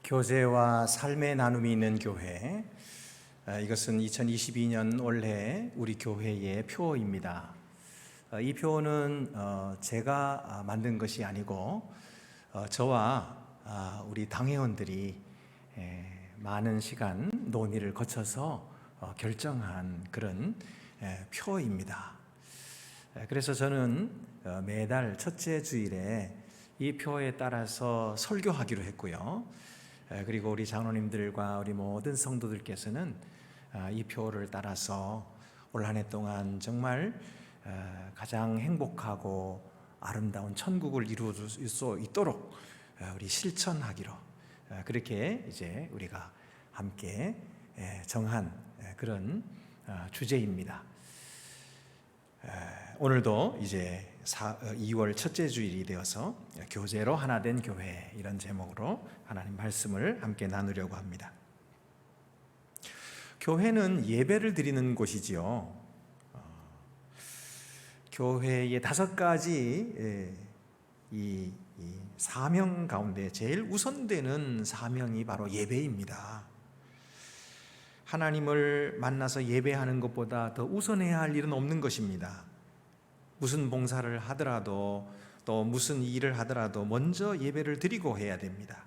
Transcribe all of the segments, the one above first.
교제와 삶의 나눔이 있는 교회, 이것은 2022년 올해 우리 교회의 표어입니다. 이 표어는 제가 만든 것이 아니고 저와 우리 당회원들이 많은 시간 논의를 거쳐서 결정한 그런 표어입니다. 그래서 저는 매달 첫째 주일에 이 표어에 따라서 설교하기로 했고요. 그리고 우리 장로님들과 우리 모든 성도들께서는 이 표를 따라서 올 한 해 동안 정말 가장 행복하고 아름다운 천국을 이루어 수 있도록 우리 실천하기로 그렇게 이제 우리가 함께 정한 그런 주제입니다. 오늘도 이제 2월 첫째 주일이 되어서 교제로 하나 된 교회, 이런 제목으로 하나님 말씀을 함께 나누려고 합니다. 교회는 예배를 드리는 곳이지요. 교회의 5가지 이 사명 가운데 제일 우선되는 사명이 바로 예배입니다. 하나님을 만나서 예배하는 것보다 더 우선해야 할 일은 없는 것입니다. 무슨 봉사를 하더라도 또 무슨 일을 하더라도 먼저 예배를 드리고 해야 됩니다.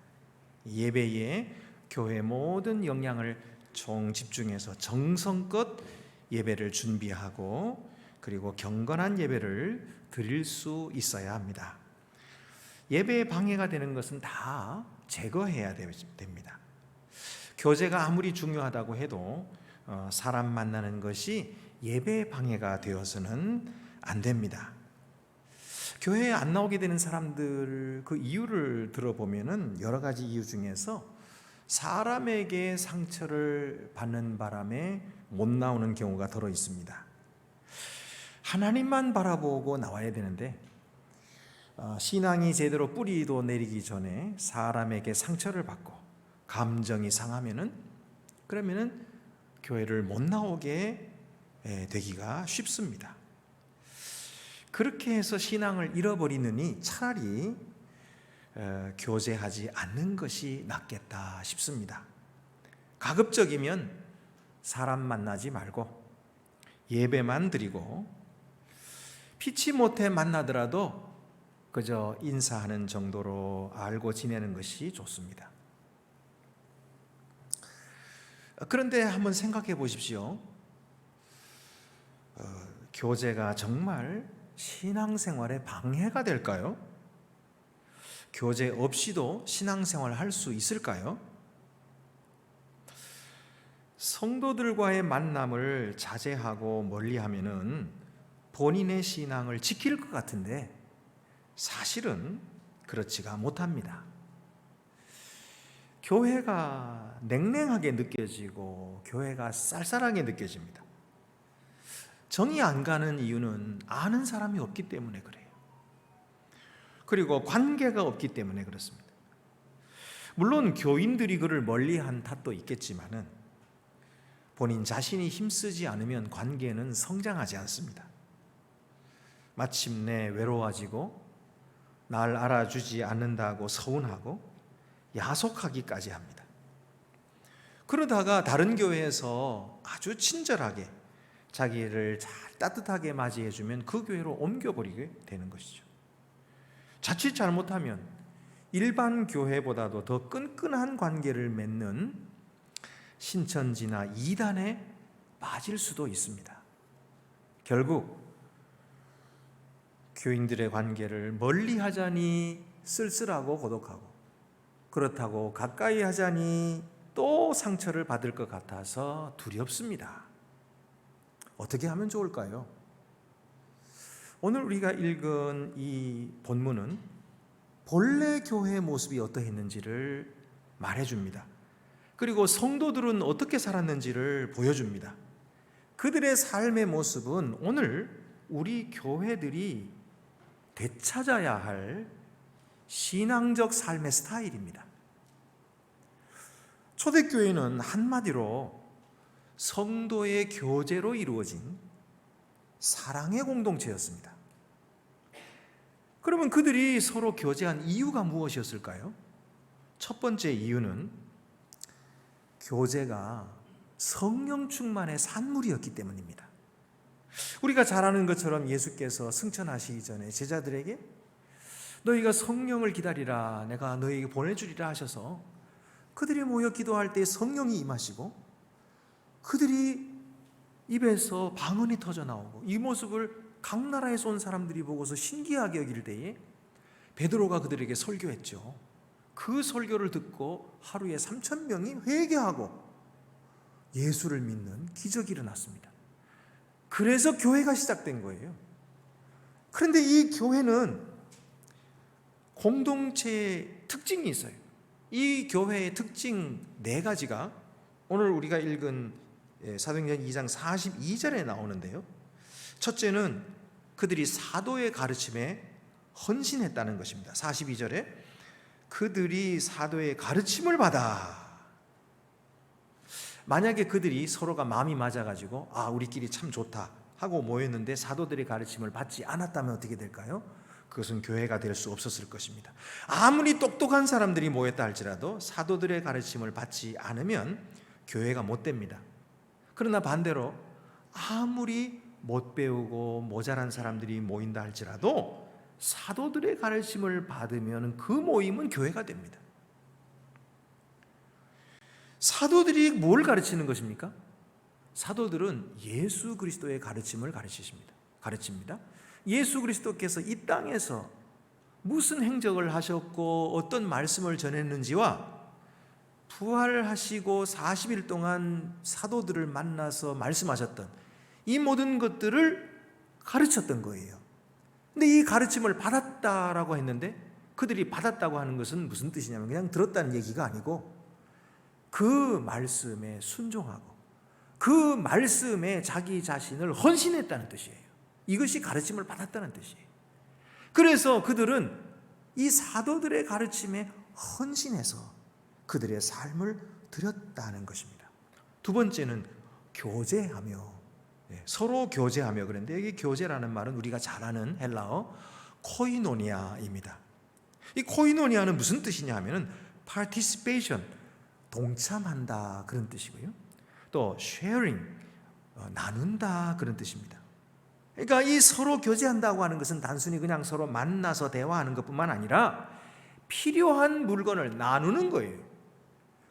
예배에 교회의 모든 역량을 총 집중해서 정성껏 예배를 준비하고 그리고 경건한 예배를 드릴 수 있어야 합니다. 예배에 방해가 되는 것은 다 제거해야 됩니다. 교제가 아무리 중요하다고 해도 사람 만나는 것이 예배의 방해가 되어서는 안 됩니다. 교회에 안 나오게 되는 사람들 그 이유를 들어보면은 여러 가지 이유 중에서 사람에게 상처를 받는 바람에 못 나오는 경우가 더러 있습니다. 하나님만 바라보고 나와야 되는데 신앙이 제대로 뿌리도 내리기 전에 사람에게 상처를 받고 감정이 상하면은 그러면은 교회를 못 나오게 되기가 쉽습니다. 그렇게 해서 신앙을 잃어버리느니 차라리 교제하지 않는 것이 낫겠다 싶습니다. 가급적이면 사람 만나지 말고 예배만 드리고 피치 못해 만나더라도 그저 인사하는 정도로 알고 지내는 것이 좋습니다. 그런데 한번 생각해 보십시오. 교제가 정말 신앙생활에 방해가 될까요? 교제 없이도 신앙생활을 할 수 있을까요? 성도들과의 만남을 자제하고 멀리하면은 본인의 신앙을 지킬 것 같은데 사실은 그렇지가 못합니다. 교회가 냉랭하게 느껴지고 교회가 쌀쌀하게 느껴집니다. 정이 안 가는 이유는 아는 사람이 없기 때문에 그래요. 그리고 관계가 없기 때문에 그렇습니다. 물론 교인들이 그를 멀리한 탓도 있겠지만은 본인 자신이 힘쓰지 않으면 관계는 성장하지 않습니다. 마침내 외로워지고 날 알아주지 않는다고 서운하고 야속하기까지 합니다. 그러다가 다른 교회에서 아주 친절하게 자기를 잘 따뜻하게 맞이해주면 그 교회로 옮겨버리게 되는 것이죠. 자칫 잘못하면 일반 교회보다도 더 끈끈한 관계를 맺는 신천지나 이단에 빠질 수도 있습니다. 결국 교인들의 관계를 멀리 하자니 쓸쓸하고 고독하고 그렇다고 가까이 하자니 또 상처를 받을 것 같아서 두렵습니다. 어떻게 하면 좋을까요? 오늘 우리가 읽은 이 본문은 본래 교회의 모습이 어떠했는지를 말해줍니다. 그리고 성도들은 어떻게 살았는지를 보여줍니다. 그들의 삶의 모습은 오늘 우리 교회들이 되찾아야 할 신앙적 삶의 스타일입니다. 초대교회는 한마디로 성도의 교제로 이루어진 사랑의 공동체였습니다. 그러면 그들이 서로 교제한 이유가 무엇이었을까요? 첫 번째 이유는 교제가 성령 충만의 산물이었기 때문입니다. 우리가 잘 아는 것처럼 예수께서 승천하시기 전에 제자들에게 너희가 성령을 기다리라, 내가 너희에게 보내주리라 하셔서 그들이 모여 기도할 때 성령이 임하시고 그들이 입에서 방언이 터져 나오고 이 모습을 각 나라에서 온 사람들이 보고서 신기하게 여길 때에 베드로가 그들에게 설교했죠. 그 설교를 듣고 하루에 3,000명이 회개하고 예수를 믿는 기적이 일어났습니다. 그래서 교회가 시작된 거예요. 그런데 이 교회는 공동체의 특징이 있어요. 이 교회의 특징 4가지가 오늘 우리가 읽은 사도행전 2장 42절에 나오는데요. 첫째는 그들이 사도의 가르침에 헌신했다는 것입니다. 42절에 그들이 사도의 가르침을 받아. 만약에 그들이 서로가 마음이 맞아가지고 우리끼리 참 좋다 하고 모였는데 사도들의 가르침을 받지 않았다면 어떻게 될까요? 그것은 교회가 될 수 없었을 것입니다. 아무리 똑똑한 사람들이 모였다 할지라도 사도들의 가르침을 받지 않으면 교회가 못 됩니다. 그러나 반대로 아무리 못 배우고 모자란 사람들이 모인다 할지라도 사도들의 가르침을 받으면 그 모임은 교회가 됩니다. 사도들이 뭘 가르치는 것입니까? 사도들은 예수 그리스도의 가르침을 가르칩니다. 예수 그리스도께서 이 땅에서 무슨 행적을 하셨고 어떤 말씀을 전했는지와 부활하시고 40일 동안 사도들을 만나서 말씀하셨던 이 모든 것들을 가르쳤던 거예요. 근데 이 가르침을 받았다라고 했는데 그들이 받았다고 하는 것은 무슨 뜻이냐면 그냥 들었다는 얘기가 아니고 그 말씀에 순종하고 그 말씀에 자기 자신을 헌신했다는 뜻이에요. 이것이 가르침을 받았다는 뜻이에요. 그래서 그들은 이 사도들의 가르침에 헌신해서 그들의 삶을 드렸다는 것입니다. 두 번째는 교제하며, 서로 교제하며. 그런데 여기 교제라는 말은 우리가 잘 아는 헬라어 코이노니아입니다. 이 코이노니아는 무슨 뜻이냐 하면 participation, 동참한다 그런 뜻이고요. 또 sharing, 나눈다 그런 뜻입니다. 그러니까 이 서로 교제한다고 하는 것은 단순히 그냥 서로 만나서 대화하는 것뿐만 아니라 필요한 물건을 나누는 거예요.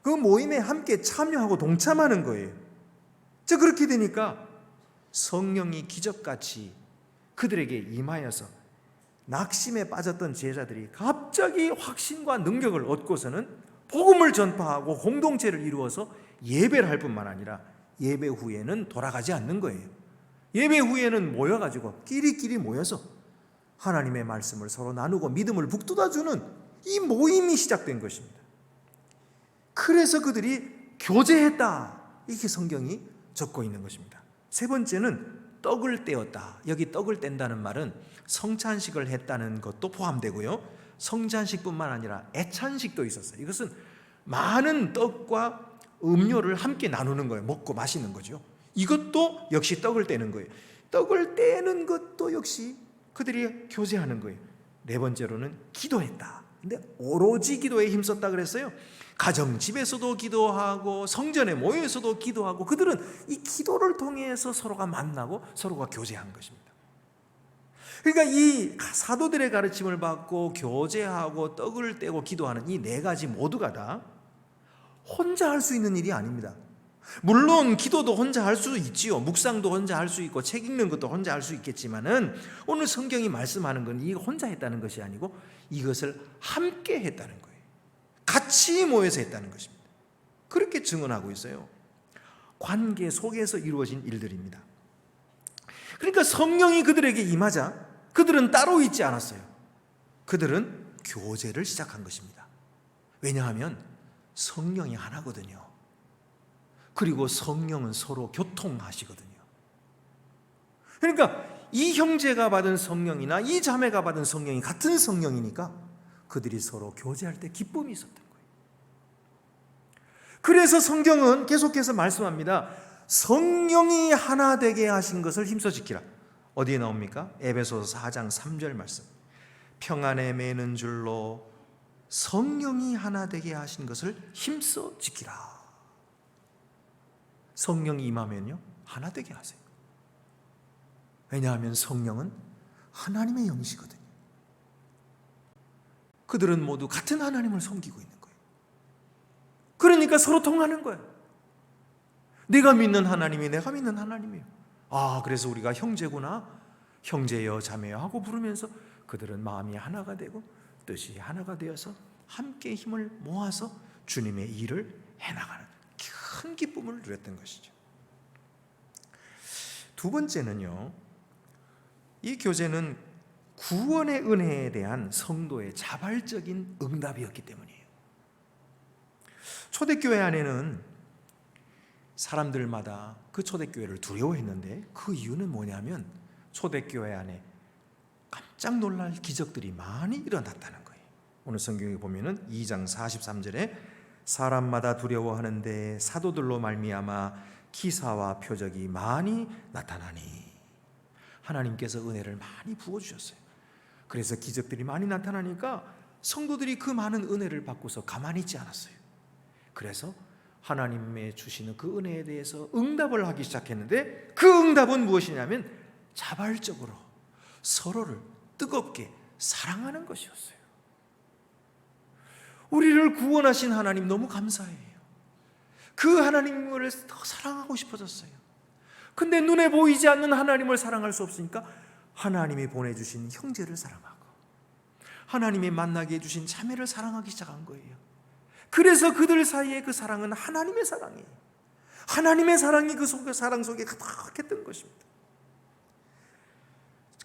그 모임에 함께 참여하고 동참하는 거예요. 자, 그렇게 되니까 성령이 기적같이 그들에게 임하여서 낙심에 빠졌던 제자들이 갑자기 확신과 능력을 얻고서는 복음을 전파하고 공동체를 이루어서 예배를 할 뿐만 아니라 예배 후에는 돌아가지 않는 거예요. 예배 후에는 모여가지고 끼리끼리 모여서 하나님의 말씀을 서로 나누고 믿음을 북돋아주는 이 모임이 시작된 것입니다. 그래서 그들이 교제했다, 이렇게 성경이 적고 있는 것입니다. 세 번째는 떡을 떼었다. 여기 떡을 뗀다는 말은 성찬식을 했다는 것도 포함되고요, 성찬식뿐만 아니라 애찬식도 있었어요. 이것은 많은 떡과 음료를 함께 나누는 거예요. 먹고 마시는 거죠. 이것도 역시 떡을 떼는 거예요. 떡을 떼는 것도 역시 그들이 교제하는 거예요. 네 번째로는 기도했다. 근데 오로지 기도에 힘썼다 그랬어요. 가정집에서도 기도하고 성전에 모여서도 기도하고 그들은 이 기도를 통해서 서로가 만나고 서로가 교제한 것입니다. 그러니까 이 사도들의 가르침을 받고 교제하고 떡을 떼고 기도하는 이 4가지 모두가 다 혼자 할 수 있는 일이 아닙니다. 물론 기도도 혼자 할 수 있지요. 묵상도 혼자 할 수 있고 책 읽는 것도 혼자 할 수 있겠지만은 오늘 성경이 말씀하는 건 이 혼자 했다는 것이 아니고 이것을 함께 했다는 거예요. 같이 모여서 했다는 것입니다. 그렇게 증언하고 있어요. 관계 속에서 이루어진 일들입니다. 그러니까 성령이 그들에게 임하자 그들은 따로 있지 않았어요. 그들은 교제를 시작한 것입니다. 왜냐하면 성령이 하나거든요. 그리고 성령은 서로 교통하시거든요. 그러니까 이 형제가 받은 성령이나 이 자매가 받은 성령이 같은 성령이니까 그들이 서로 교제할 때 기쁨이 있었던 거예요. 그래서 성경은 계속해서 말씀합니다. 성령이 하나 되게 하신 것을 힘써 지키라. 어디에 나옵니까? 에베소서 4장 3절 말씀. 평안에 매는 줄로 성령이 하나 되게 하신 것을 힘써 지키라. 성령이 임하면요, 하나 되게 하세요. 왜냐하면 성령은 하나님의 영이시거든요. 그들은 모두 같은 하나님을 섬기고 있는 거예요. 그러니까 서로 통하는 거예요. 내가 믿는 하나님이 내가 믿는 하나님이에요. 그래서 우리가 형제구나, 형제여 자매여 하고 부르면서 그들은 마음이 하나가 되고 뜻이 하나가 되어서 함께 힘을 모아서 주님의 일을 해나가는 큰 기쁨을 누렸던 것이죠. 두 번째는요, 이 교제는 구원의 은혜에 대한 성도의 자발적인 응답이었기 때문이에요. 초대교회 안에는 사람들마다 그 초대교회를 두려워했는데, 그 이유는 뭐냐면 초대교회 안에 깜짝 놀랄 기적들이 많이 일어났다는 거예요. 오늘 성경에 보면은 2장 43절에 사람마다 두려워하는데 사도들로 말미암아 기사와 표적이 많이 나타나니, 하나님께서 은혜를 많이 부어주셨어요. 그래서 기적들이 많이 나타나니까 성도들이 그 많은 은혜를 받고서 가만히 있지 않았어요. 그래서 하나님의 주시는 그 은혜에 대해서 응답을 하기 시작했는데, 그 응답은 무엇이냐면 자발적으로 서로를 뜨겁게 사랑하는 것이었어요. 우리를 구원하신 하나님 너무 감사해요. 그 하나님을 더 사랑하고 싶어졌어요. 근데 눈에 보이지 않는 하나님을 사랑할 수 없으니까 하나님이 보내주신 형제를 사랑하고 하나님이 만나게 해주신 자매를 사랑하기 시작한 거예요. 그래서 그들 사이에 그 사랑은 하나님의 사랑이에요. 하나님의 사랑이 그 사랑 속에 가득했던 것입니다.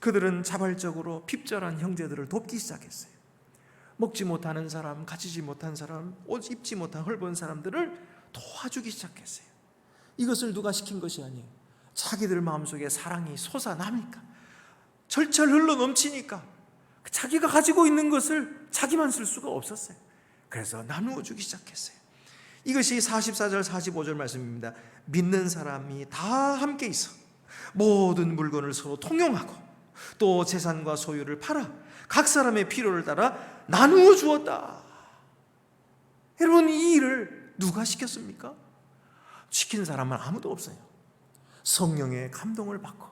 그들은 자발적으로 핍절한 형제들을 돕기 시작했어요. 먹지 못하는 사람, 가지지 못한 사람, 옷 입지 못한 헐벗은 사람들을 도와주기 시작했어요. 이것을 누가 시킨 것이 아니에요. 자기들 마음속에 사랑이 솟아나니까, 절철 흘러 넘치니까 자기가 가지고 있는 것을 자기만 쓸 수가 없었어요. 그래서 나누어 주기 시작했어요. 이것이 44절 45절 말씀입니다. 믿는 사람이 다 함께 있어 모든 물건을 서로 통용하고 또 재산과 소유를 팔아 각 사람의 필요를 따라 나누어 주었다. 여러분, 이 일을 누가 시켰습니까? 시킨 사람은 아무도 없어요. 성령의 감동을 받고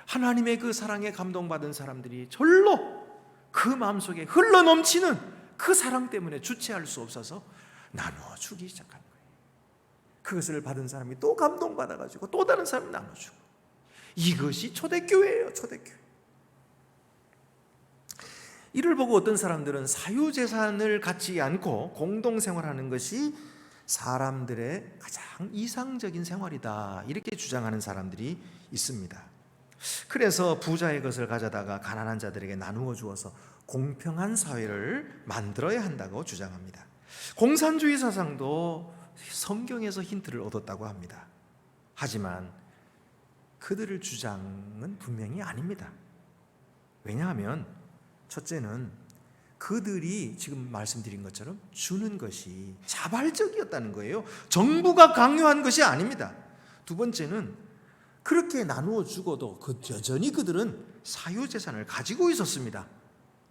하나님의 그 사랑에 감동받은 사람들이 절로 그 마음속에 흘러넘치는 그 사랑 때문에 주체할 수 없어서 나누어 주기 시작한 거예요. 그것을 받은 사람이 또 감동받아가지고 또 다른 사람이 나눠주고, 이것이 초대교회예요. 초대교회. 이를 보고 어떤 사람들은 사유재산을 갖지 않고 공동생활하는 것이 사람들의 가장 이상적인 생활이다, 이렇게 주장하는 사람들이 있습니다. 그래서 부자의 것을 가져다가 가난한 자들에게 나누어 주어서 공평한 사회를 만들어야 한다고 주장합니다. 공산주의 사상도 성경에서 힌트를 얻었다고 합니다. 하지만 그들의 주장은 분명히 아닙니다. 왜냐하면 첫째는 그들이 지금 말씀드린 것처럼 주는 것이 자발적이었다는 거예요. 정부가 강요한 것이 아닙니다. 두 번째는 그렇게 나누어 주고도 여전히 그들은 사유재산을 가지고 있었습니다.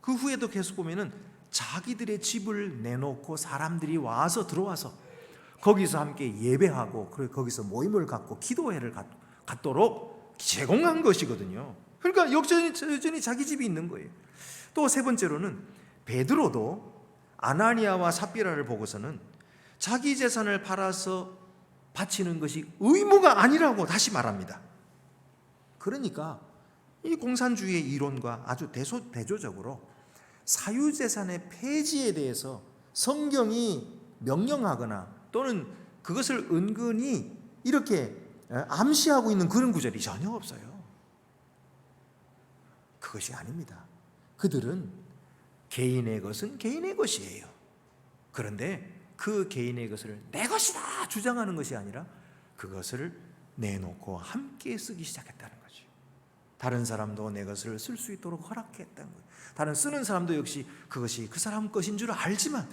그 후에도 계속 보면은 자기들의 집을 내놓고 사람들이 와서 들어와서 거기서 함께 예배하고, 그리고 거기서 모임을 갖고 기도회를 갖도록 제공한 것이거든요. 그러니까 여전히 자기 집이 있는 거예요. 또 세 번째로는 베드로도 아나니아와 삽비라를 보고서는 자기 재산을 팔아서 바치는 것이 의무가 아니라고 다시 말합니다. 그러니까 이 공산주의의 이론과 아주 대조적으로 사유재산의 폐지에 대해서 성경이 명령하거나 또는 그것을 은근히 이렇게 암시하고 있는 그런 구절이 전혀 없어요. 그것이 아닙니다. 그들은 개인의 것은 개인의 것이에요. 그런데 그 개인의 것을 내 것이다 주장하는 것이 아니라 그것을 내놓고 함께 쓰기 시작했다는 거죠. 다른 사람도 내 것을 쓸 수 있도록 허락했다는 거예요. 다른 쓰는 사람도 역시 그것이 그 사람 것인 줄 알지만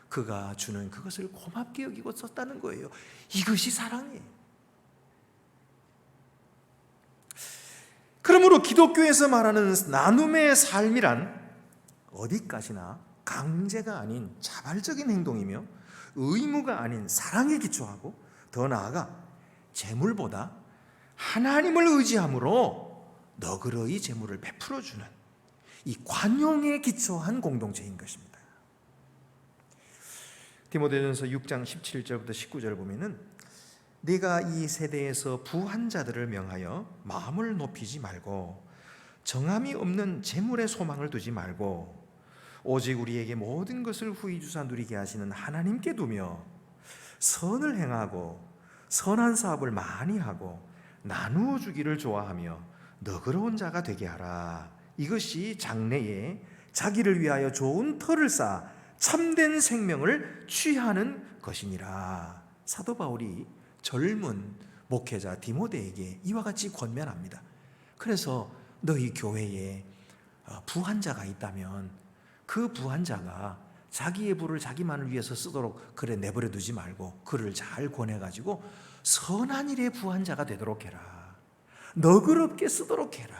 그가 주는 그것을 고맙게 여기고 썼다는 거예요. 이것이 사랑이에요. 그러므로 기독교에서 말하는 나눔의 삶이란 어디까지나 강제가 아닌 자발적인 행동이며 의무가 아닌 사랑에 기초하고 더 나아가 재물보다 하나님을 의지함으로 너그러이 재물을 베풀어주는 이 관용에 기초한 공동체인 것입니다. 디모데전서 6장 17절부터 19절 보면은 네가 이 세대에서 부한 자들을 명하여 마음을 높이지 말고 정함이 없는 재물에 소망을 두지 말고 오직 우리에게 모든 것을 후히 주사 누리게 하시는 하나님께 두며 선을 행하고 선한 사업을 많이 하고 나누어 주기를 좋아하며 너그러운 자가 되게 하라. 이것이 장래에 자기를 위하여 좋은 터를 쌓아 참된 생명을 취하는 것이니라. 사도 바울이 젊은 목회자 디모데에게 이와 같이 권면합니다. 그래서 너희 교회에 부한 자가 있다면 그 부한 자가 자기의 부를 자기만을 위해서 쓰도록 그래 내버려 두지 말고 그를 잘 권해가지고 선한 일에 부한 자가 되도록 해라. 너그럽게 쓰도록 해라.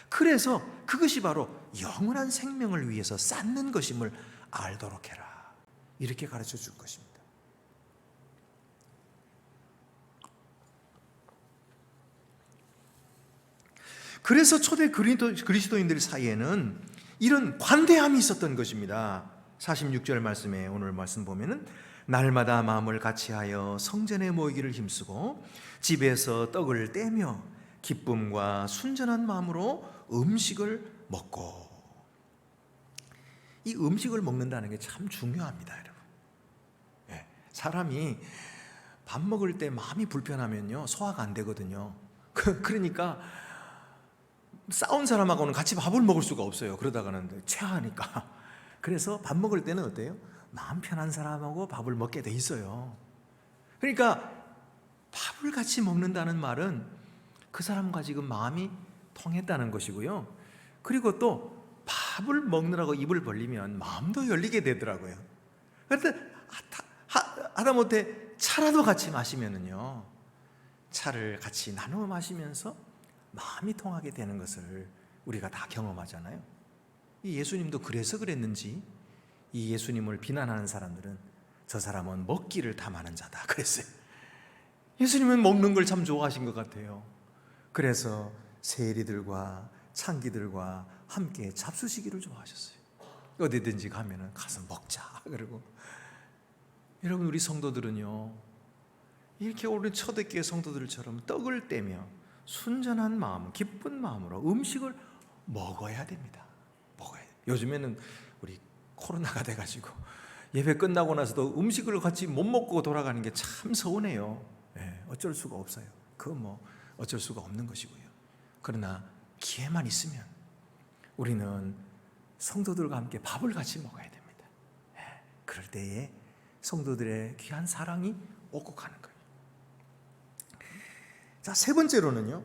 그래서 그것이 바로 영원한 생명을 위해서 쌓는 것임을 알도록 해라. 이렇게 가르쳐 줄 것입니다. 그래서 초대 그리스도인들 사이에는 이런 관대함이 있었던 것입니다. 46절 말씀에 오늘 말씀 보면은 날마다 마음을 같이하여 성전에 모이기를 힘쓰고 집에서 떡을 떼며 기쁨과 순전한 마음으로 음식을 먹고. 이 음식을 먹는다는 게 참 중요합니다, 여러분. 사람이 밥 먹을 때 마음이 불편하면요 소화가 안 되거든요. 그러니까 싸운 사람하고는 같이 밥을 먹을 수가 없어요. 그러다가는 체하니까. 그래서 밥 먹을 때는 어때요? 마음 편한 사람하고 밥을 먹게 돼 있어요. 그러니까 밥을 같이 먹는다는 말은 그 사람과 지금 마음이 통했다는 것이고요. 그리고 또 밥을 먹느라고 입을 벌리면 마음도 열리게 되더라고요. 그런데 하다못해 차라도 같이 마시면은요, 차를 같이 나누어 마시면서 마음이 통하게 되는 것을 우리가 다 경험하잖아요. 이 예수님도 그래서 그랬는지 이 예수님을 비난하는 사람들은 저 사람은 먹기를 탐하는 자다 그랬어요. 예수님은 먹는 걸 참 좋아하신 것 같아요. 그래서 세리들과 창기들과 함께 잡수시기를 좋아하셨어요. 어디든지 가면은 가서 먹자 그러고. 여러분, 우리 성도들은요 이렇게 우리 초대교회 성도들처럼 떡을 떼며 순전한 마음, 기쁜 마음으로 음식을 먹어야 됩니다. 먹어야 돼요. 요즘에는 우리 코로나가 돼가지고 예배 끝나고 나서도 음식을 같이 못 먹고 돌아가는 게 참 서운해요. 어쩔 수가 없어요. 그건 뭐 어쩔 수가 없는 것이고요. 그러나 기회만 있으면 우리는 성도들과 함께 밥을 같이 먹어야 됩니다. 그럴 때에 성도들의 귀한 사랑이 오고 가는 거예요. 자, 세 번째로는요,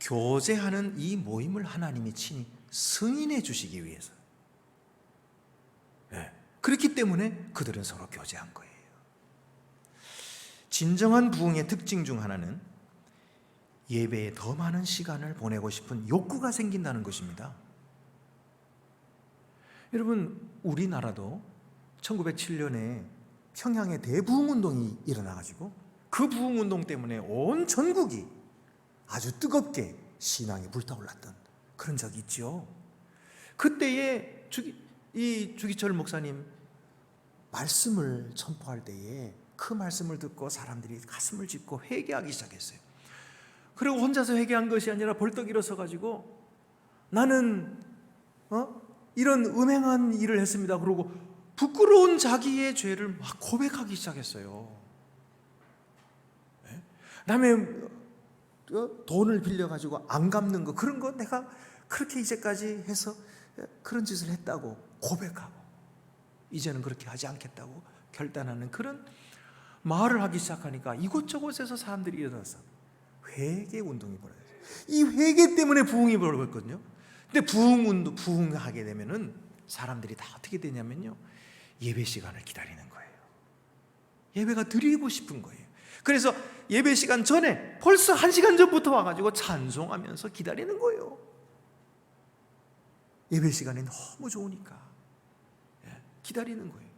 교제하는 이 모임을 하나님이 친히 승인해 주시기 위해서. 그렇기 때문에 그들은 서로 교제한 거예요. 진정한 부흥의 특징 중 하나는 예배에 더 많은 시간을 보내고 싶은 욕구가 생긴다는 것입니다. 여러분, 우리나라도 1907년에 평양에 대부흥운동이 일어나가지고 그 부흥운동 때문에 온 전국이 아주 뜨겁게 신앙이 불타올랐던 그런 적이 있죠. 그때에 이 주기철 목사님 말씀을 선포할 때에 그 말씀을 듣고 사람들이 가슴을 짚고 회개하기 시작했어요. 그리고 혼자서 회개한 것이 아니라 벌떡 일어서 가지고 나는 이런 음행한 일을 했습니다. 그러고 부끄러운 자기의 죄를 막 고백하기 시작했어요. 남의 돈을 빌려가지고 안 갚는 거, 그런 거 내가 그렇게 이제까지 해서 그런 짓을 했다고 고백하고 이제는 그렇게 하지 않겠다고 결단하는 그런 말을 하기 시작하니까 이곳저곳에서 사람들이 일어나서 회개 운동이 벌어졌어요. 이 회개 때문에 부흥이 벌어졌거든요. 근데 부흥하게 되면은 사람들이 다 어떻게 되냐면요, 예배 시간을 기다리는 거예요. 예배가 드리고 싶은 거예요. 그래서 예배 시간 전에 벌써 1시간 전부터 와가지고 찬송하면서 기다리는 거예요. 예배 시간이 너무 좋으니까. 기다리는 거예요.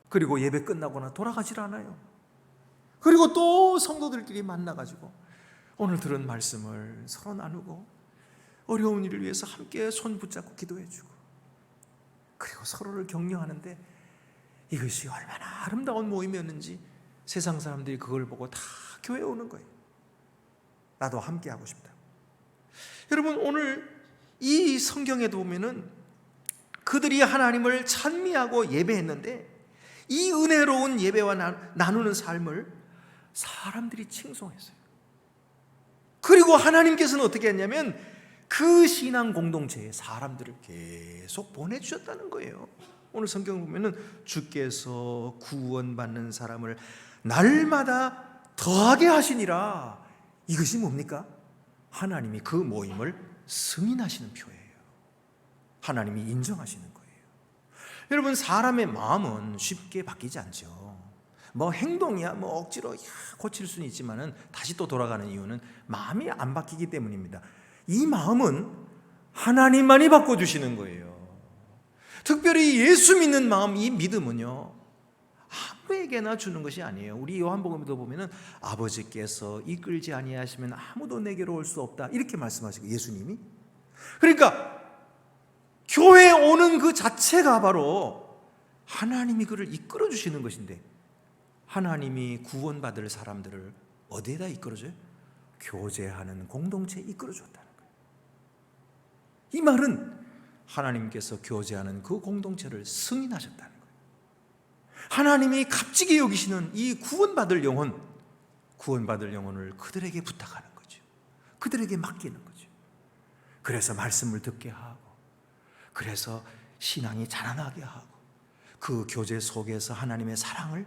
그리고 예배 끝나거나 돌아가질 않아요. 그리고 또 성도들끼리 만나가지고 오늘 들은 말씀을 서로 나누고 어려운 일을 위해서 함께 손 붙잡고 기도해주고 그리고 서로를 격려하는데 이것이 얼마나 아름다운 모임이었는지 세상 사람들이 그걸 보고 다 교회에 오는 거예요. 나도 함께 하고 싶다. 여러분, 오늘 이 성경에도 보면은 그들이 하나님을 찬미하고 예배했는데 이 은혜로운 예배와 나누는 삶을 사람들이 칭송했어요. 그리고 하나님께서는 어떻게 했냐면 그 신앙 공동체에 사람들을 계속 보내주셨다는 거예요. 오늘 성경 보면은 주께서 구원받는 사람을 날마다 더하게 하시니라. 이것이 뭡니까? 하나님이 그 모임을 승인하시는 표예요. 하나님이 인정하시는 거예요. 여러분, 사람의 마음은 쉽게 바뀌지 않죠. 뭐 행동이야 뭐 억지로 고칠 수는 있지만은 다시 또 돌아가는 이유는 마음이 안 바뀌기 때문입니다. 이 마음은 하나님만이 바꿔주시는 거예요. 특별히 예수 믿는 마음, 이 믿음은요 아무에게나 주는 것이 아니에요. 우리 요한복음에도 보면은 아버지께서 이끌지 아니하시면 아무도 내게로 올 수 없다 이렇게 말씀하시고, 예수님이 그러니까 교회에 오는 그 자체가 바로 하나님이 그를 이끌어 주시는 것인데, 하나님이 구원받을 사람들을 어디에다 이끌어줘요? 교제하는 공동체에 이끌어 줬다는 거예요. 이 말은 하나님께서 교제하는 그 공동체를 승인하셨다는 거예요. 하나님이 값지게 여기시는 이 구원받을 영혼을 그들에게 부탁하는 거죠. 그들에게 맡기는 거죠. 그래서 말씀을 듣게 하고, 그래서 신앙이 자라나게 하고, 그 교제 속에서 하나님의 사랑을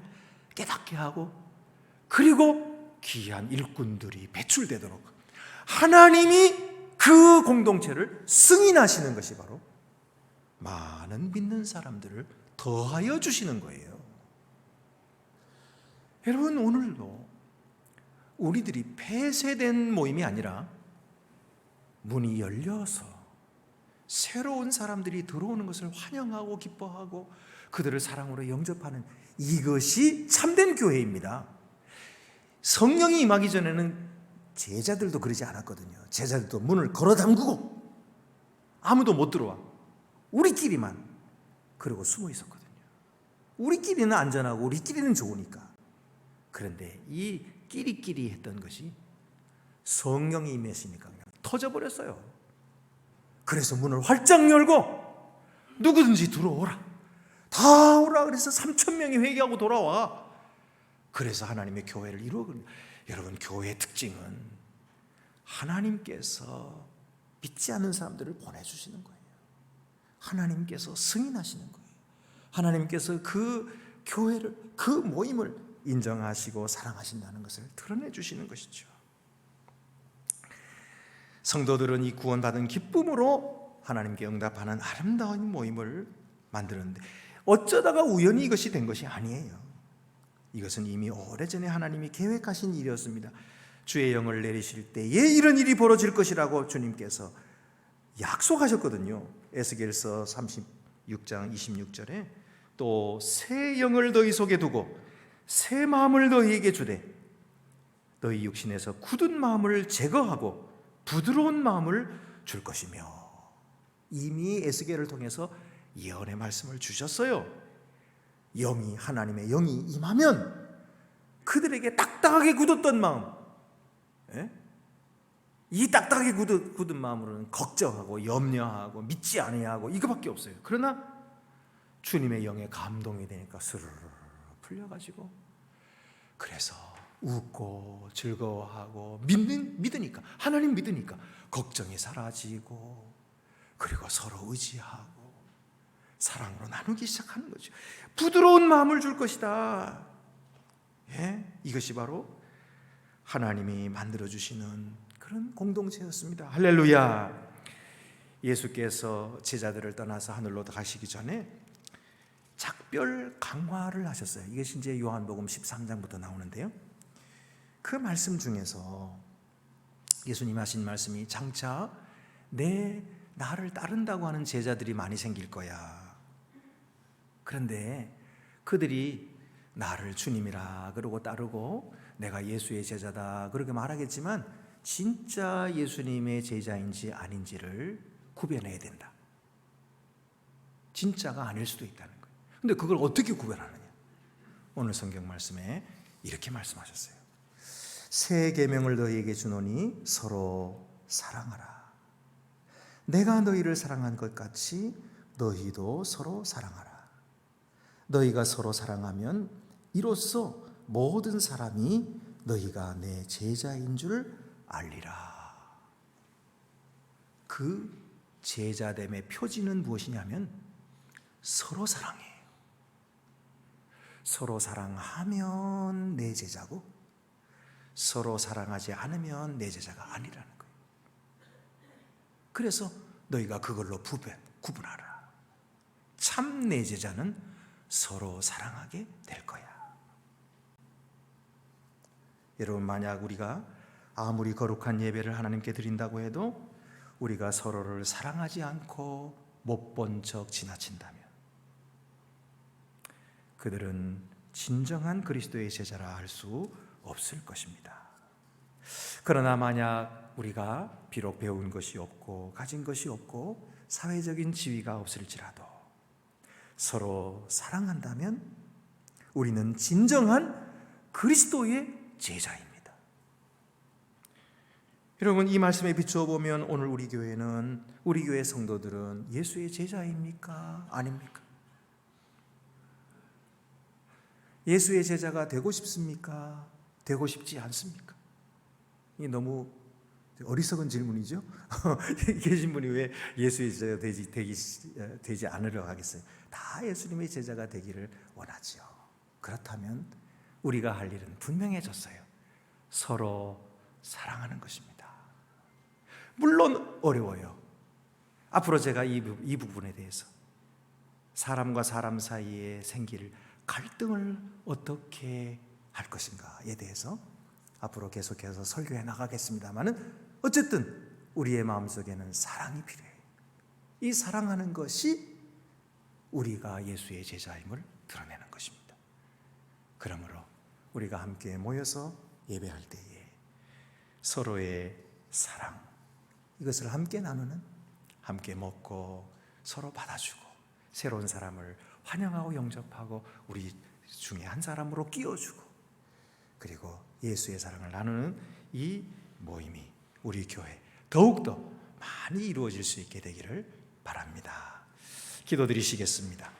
깨닫게 하고, 그리고 귀한 일꾼들이 배출되도록 하나님이 그 공동체를 승인하시는 것이 바로 많은 믿는 사람들을 더하여 주시는 거예요. 여러분, 오늘도 우리들이 폐쇄된 모임이 아니라 문이 열려서 새로운 사람들이 들어오는 것을 환영하고 기뻐하고 그들을 사랑으로 영접하는, 이것이 참된 교회입니다. 성령이 임하기 전에는 제자들도 그러지 않았거든요. 제자들도 문을 걸어 잠그고 아무도 못 들어와, 우리끼리만 그러고 숨어 있었거든요. 우리끼리는 안전하고 우리끼리는 좋으니까. 그런데 이 끼리끼리 했던 것이 성령이 임했으니까 그냥 터져버렸어요. 그래서 문을 활짝 열고 누구든지 들어오라, 다 오라. 그래서 3,000명이 회개하고 돌아와. 그래서 하나님의 교회를 이루어갑니다. 여러분, 교회의 특징은 하나님께서 믿지 않는 사람들을 보내주시는 거예요. 하나님께서 승인하시는 거예요. 하나님께서 그 교회를, 그 모임을 인정하시고 사랑하신다는 것을 드러내 주시는 것이죠. 성도들은 이 구원받은 기쁨으로 하나님께 응답하는 아름다운 모임을 만드는데, 어쩌다가 우연히 이것이 된 것이 아니에요. 이것은 이미 오래전에 하나님이 계획하신 일이었습니다. 주의 영을 내리실 때에 이런 일이 벌어질 것이라고 주님께서 약속하셨거든요. 에스겔서 36장 26절에 또 새 영을 너희 속에 두고 새 마음을 너희에게 주되 너희 육신에서 굳은 마음을 제거하고 부드러운 마음을 줄 것이며, 이미 에스겔을 통해서 예언의 말씀을 주셨어요. 영이, 하나님의 영이 임하면 그들에게 딱딱하게 굳었던 마음, 이 딱딱하게 굳은 마음으로는 걱정하고 염려하고 믿지 아니하고 이거밖에 없어요. 그러나 주님의 영에 감동이 되니까 스르르 풀려가지고, 그래서 웃고 즐거워하고 믿으니까, 하나님 믿으니까 걱정이 사라지고, 그리고 서로 의지하고 사랑으로 나누기 시작하는 거죠. 부드러운 마음을 줄 것이다. 이것이 바로 하나님이 만들어주시는 그런 공동체였습니다. 할렐루야. 예수께서 제자들을 떠나서 하늘로 가시기 전에 작별 강화를 하셨어요. 이것이 이제 요한복음 13장부터 나오는데요. 그 말씀 중에서 예수님 하신 말씀이, 장차 나를 따른다고 하는 제자들이 많이 생길 거야. 그런데 그들이 나를 주님이라 그러고 따르고 내가 예수의 제자다 그렇게 말하겠지만 진짜 예수님의 제자인지 아닌지를 구별해야 된다. 진짜가 아닐 수도 있다는 거예요. 근데 그걸 어떻게 구별하느냐? 오늘 성경 말씀에 이렇게 말씀하셨어요. 새 계명을 너희에게 주노니 서로 사랑하라. 내가 너희를 사랑한 것 같이 너희도 서로 사랑하라. 너희가 서로 사랑하면 이로써 모든 사람이 너희가 내 제자인 줄 알리라. 그 제자됨의 표지는 무엇이냐면 서로 사랑해요. 서로 사랑하면 내 제자고 서로 사랑하지 않으면 내 제자가 아니라는 거예요. 그래서 너희가 그걸로 구분하라. 참 내 제자는 서로 사랑하게 될 거야. 여러분, 만약 우리가 아무리 거룩한 예배를 하나님께 드린다고 해도 우리가 서로를 사랑하지 않고 못 본 척 지나친다면 그들은 진정한 그리스도의 제자라 할 수 없을 것입니다. 그러나 만약 우리가 비록 배운 것이 없고 가진 것이 없고 사회적인 지위가 없을지라도 서로 사랑한다면 우리는 진정한 그리스도의 제자입니다. 여러분, 이 말씀에 비추어 보면 오늘 우리 교회 성도들은 예수의 제자입니까? 아닙니까? 예수의 제자가 되고 싶습니까? 되고 싶지 않습니까? 이게 너무 어리석은 질문이죠. 계신 분이 왜 예수의 제자가 되지 않으려 하겠어요? 다 예수님의 제자가 되기를 원하지요. 그렇다면 우리가 할 일은 분명해졌어요. 서로 사랑하는 것입니다. 물론 어려워요. 앞으로 제가 이 부분에 대해서 사람과 사람 사이에 생길 갈등을 어떻게 할 것인가에 대해서 앞으로 계속해서 설교해 나가겠습니다만은 어쨌든 우리의 마음속에는 사랑이 필요해요. 이 사랑하는 것이 우리가 예수의 제자임을 드러내는 것입니다. 그러므로 우리가 함께 모여서 예배할 때에 서로의 사랑, 이것을 함께 나누는, 함께 먹고 서로 받아주고 새로운 사람을 환영하고 영접하고 우리 중에 한 사람으로 끼워주고 그리고 예수의 사랑을 나누는 이 모임이 우리 교회 더욱더 많이 이루어질 수 있게 되기를 바랍니다. 기도드리시겠습니다.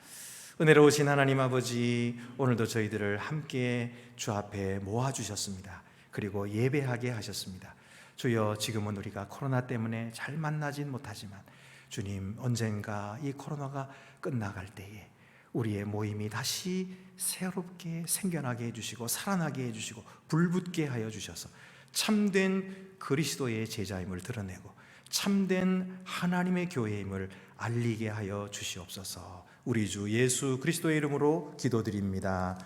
은혜로우신 하나님 아버지, 오늘도 저희들을 함께 주 앞에 모아주셨습니다. 그리고 예배하게 하셨습니다. 주여, 지금은 우리가 코로나 때문에 잘 만나진 못하지만 주님, 언젠가 이 코로나가 끝나갈 때에 우리의 모임이 다시 새롭게 생겨나게 해주시고 살아나게 해주시고 불붙게 하여 주셔서 참된 그리스도의 제자임을 드러내고 참된 하나님의 교회임을 알리게 하여 주시옵소서. 우리 주 예수 그리스도의 이름으로 기도드립니다.